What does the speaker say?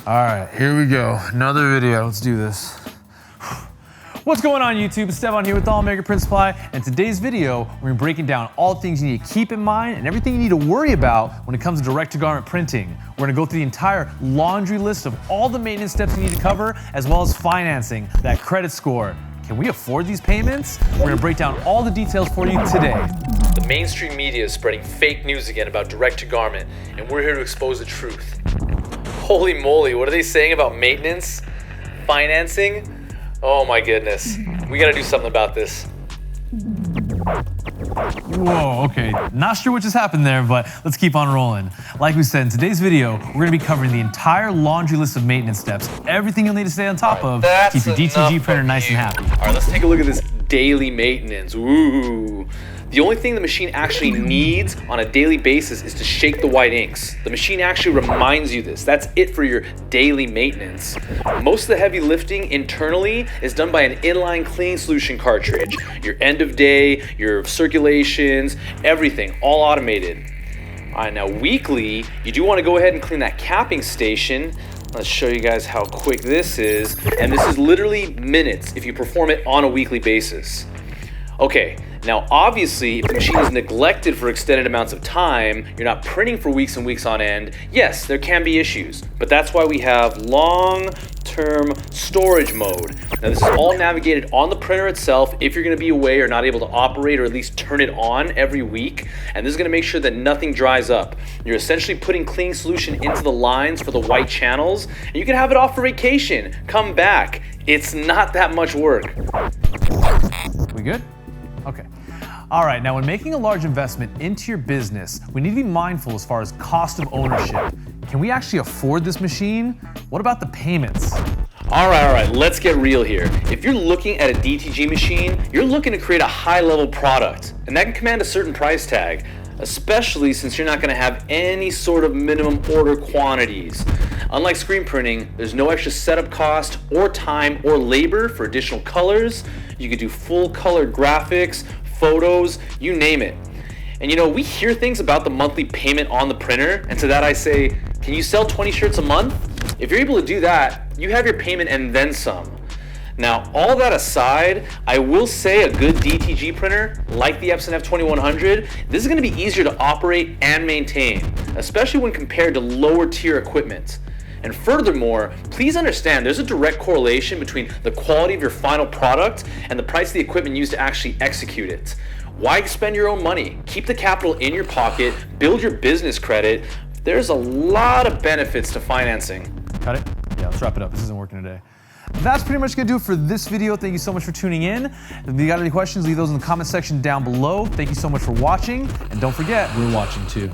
All right, here we go. Another video. Let's do this. What's going on, YouTube? It's Devon here with All American Print Supply, and today's video, we're gonna be breaking down all the things you need to keep in mind and everything you need to worry about when it comes to direct-to-garment printing. We're gonna go through the entire laundry list of all the maintenance steps you need to cover, as well as financing, that credit score. Can we afford these payments? We're gonna break down all the details for you today. The mainstream media is spreading fake news again about direct-to-garment, and we're here to expose the truth. Holy moly, what are they saying about maintenance? Financing? Oh my goodness. We gotta do something about this. Whoa, okay. Not sure what just happened there, but let's keep on rolling. Like we said, in today's video, we're gonna be covering the entire laundry list of maintenance steps, everything you'll need to stay on top of to keep your DTG printer nice and happy. All right, let's take a look at this daily maintenance. Ooh. The only thing the machine actually needs on a daily basis is to shake the white inks. The machine actually reminds you this. That's it for your daily maintenance. Most of the heavy lifting internally is done by an inline cleaning solution cartridge. Your end of day, your circulations, everything, all automated. All right, now weekly, you do want to go ahead and clean that capping station. Let's show you guys how quick this is. And this is literally minutes if you perform it on a weekly basis. Okay, now obviously if the machine is neglected for extended amounts of time, you're not printing for weeks and weeks on end, yes, there can be issues, but that's why we have long-term storage mode. Now this is all navigated on the printer itself if you're gonna be away or not able to operate or at least turn it on every week, and this is gonna make sure that nothing dries up. You're essentially putting cleaning solution into the lines for the white channels, and you can have it off for vacation, come back. It's not that much work. We good? Okay. All right, now when making a large investment into your business, we need to be mindful as far as cost of ownership. Can we actually afford this machine? What about the payments? All right, let's get real here. If you're looking at a DTG machine, you're looking to create a high-level product, and that can command a certain price tag, especially since you're not gonna have any sort of minimum order quantities. Unlike screen printing, there's no extra setup cost or time or labor for additional colors. You could do full color graphics, photos, you name it. And you know, we hear things about the monthly payment on the printer, and to that I say, can you sell 20 shirts a month? If you're able to do that, you have your payment and then some. Now, all that aside, I will say a good DTG printer, like the Epson F2100, this is gonna be easier to operate and maintain, especially when compared to lower tier equipment. And furthermore, please understand there's a direct correlation between the quality of your final product and the price of the equipment used to actually execute it. Why spend your own money? Keep the capital in your pocket, build your business credit. There's a lot of benefits to financing. Got it? Yeah, let's wrap it up. This isn't working today. That's pretty much gonna do it for this video. Thank you so much for tuning in. If you got any questions, leave those in the comment section down below. Thank you so much for watching, and don't forget, we're watching too.